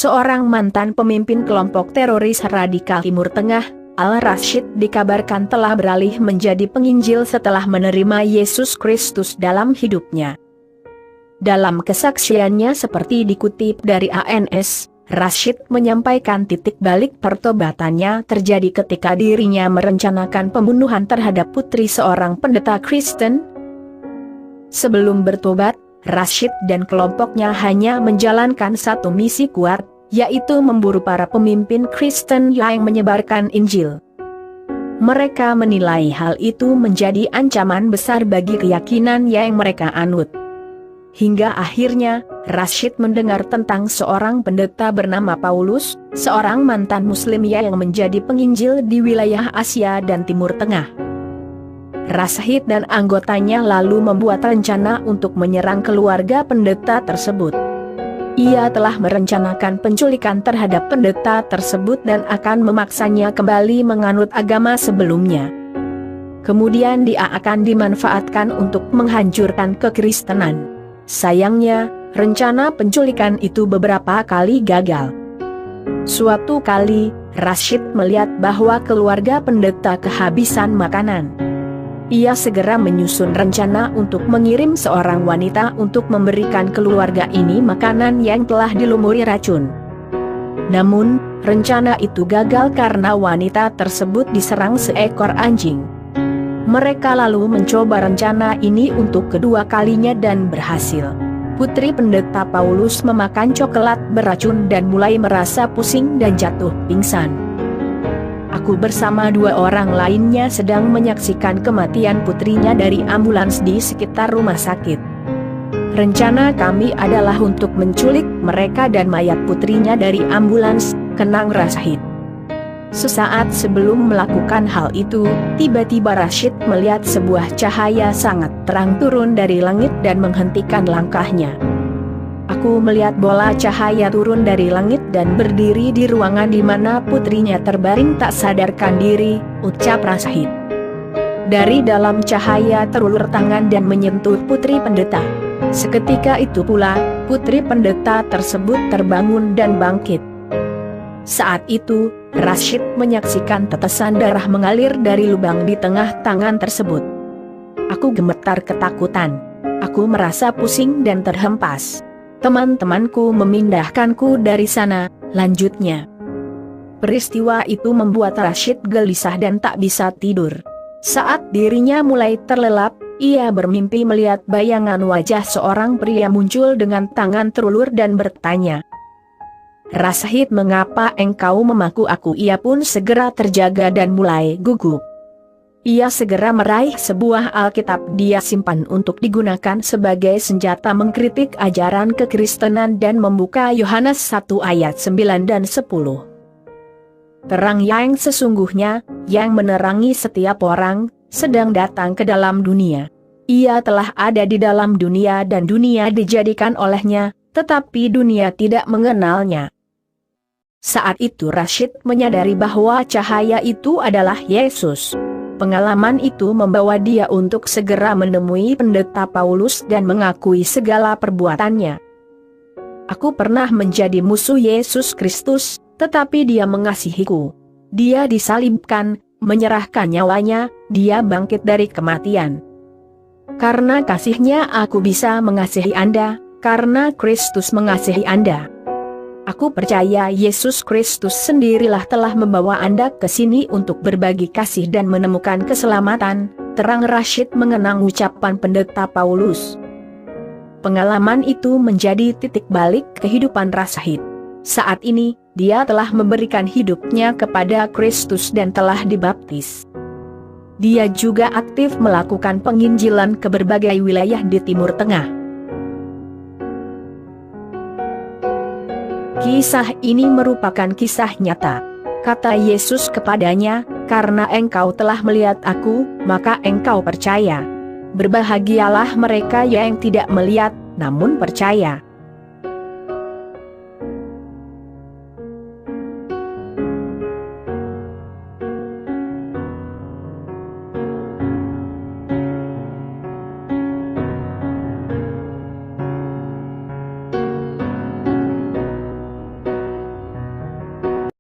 seorang mantan pemimpin kelompok teroris radikal Timur Tengah, Al-Rashid dikabarkan telah beralih menjadi penginjil setelah menerima Yesus Kristus dalam hidupnya. Dalam kesaksiannya seperti dikutip dari ANS, Rashid menyampaikan titik balik pertobatannya terjadi ketika dirinya merencanakan pembunuhan terhadap putri seorang pendeta Kristen. Sebelum bertobat, Rashid dan kelompoknya hanya menjalankan satu misi kuat, yaitu memburu para pemimpin Kristen yang menyebarkan Injil. Mereka menilai hal itu menjadi ancaman besar bagi keyakinan yang mereka anut. Hingga akhirnya, Rashid mendengar tentang seorang pendeta bernama Paulus, seorang mantan muslim yang menjadi penginjil di wilayah Asia dan Timur Tengah. Rashid dan anggotanya lalu membuat rencana untuk menyerang keluarga pendeta tersebut. Ia telah merencanakan penculikan terhadap pendeta tersebut dan akan memaksanya kembali menganut agama sebelumnya. Kemudian dia akan dimanfaatkan untuk menghancurkan kekristenan. Sayangnya, rencana penculikan itu beberapa kali gagal. Suatu kali, Rashid melihat bahwa keluarga pendeta kehabisan makanan. Ia segera menyusun rencana untuk mengirim seorang wanita untuk memberikan keluarga ini makanan yang telah dilumuri racun. Namun, rencana itu gagal karena wanita tersebut diserang seekor anjing. Mereka lalu mencoba rencana ini untuk kedua kalinya dan berhasil. Putri pendeta Paulus memakan coklat beracun dan mulai merasa pusing dan jatuh pingsan. Aku bersama dua orang lainnya sedang menyaksikan kematian putrinya dari ambulans di sekitar rumah sakit. Rencana kami adalah untuk menculik mereka dan mayat putrinya dari ambulans, kenang Rashid. Sesaat sebelum melakukan hal itu, tiba-tiba Rashid melihat sebuah cahaya sangat terang turun dari langit dan menghentikan langkahnya. Aku melihat bola cahaya turun dari langit dan berdiri di ruangan di mana putrinya terbaring tak sadarkan diri, ucap Rashid. Dari dalam cahaya terulur tangan dan menyentuh putri pendeta. Seketika itu pula, putri pendeta tersebut terbangun dan bangkit. Saat itu, Rashid menyaksikan tetesan darah mengalir dari lubang di tengah tangan tersebut. Aku gemetar ketakutan. Aku merasa pusing dan terhempas. Teman-temanku memindahkanku dari sana, lanjutnya. Peristiwa itu membuat Rashid gelisah dan tak bisa tidur. Saat dirinya mulai terlelap, ia bermimpi melihat bayangan wajah seorang pria muncul dengan tangan terulur dan bertanya, "Rashid, mengapa engkau memaku aku?" Ia pun segera terjaga dan mulai gugup. Ia segera meraih sebuah Alkitab dia simpan untuk digunakan sebagai senjata mengkritik ajaran kekristenan dan membuka Yohanes 1 ayat 9 dan 10. Terang yang sesungguhnya, yang menerangi setiap orang, sedang datang ke dalam dunia. Ia telah ada di dalam dunia dan dunia dijadikan olehnya, tetapi dunia tidak mengenalnya. Saat itu Rashid menyadari bahwa cahaya itu adalah Yesus. Pengalaman itu membawa dia untuk segera menemui pendeta Paulus dan mengakui segala perbuatannya. "Aku pernah menjadi musuh Yesus Kristus, tetapi dia mengasihiku. Dia disalibkan, menyerahkan nyawanya, dia bangkit dari kematian. Karena kasihnya aku bisa mengasihi Anda, karena Kristus mengasihi Anda. Aku percaya Yesus Kristus sendirilah telah membawa Anda ke sini untuk berbagi kasih dan menemukan keselamatan," terang Rashid mengenang ucapan pendeta Paulus. Pengalaman itu menjadi titik balik kehidupan Rashid. Saat ini, dia telah memberikan hidupnya kepada Kristus dan telah dibaptis. Dia juga aktif melakukan penginjilan ke berbagai wilayah di Timur Tengah. Kisah ini merupakan kisah nyata. Kata Yesus kepadanya, "Karena engkau telah melihat aku, maka engkau percaya. Berbahagialah mereka yang tidak melihat, namun percaya."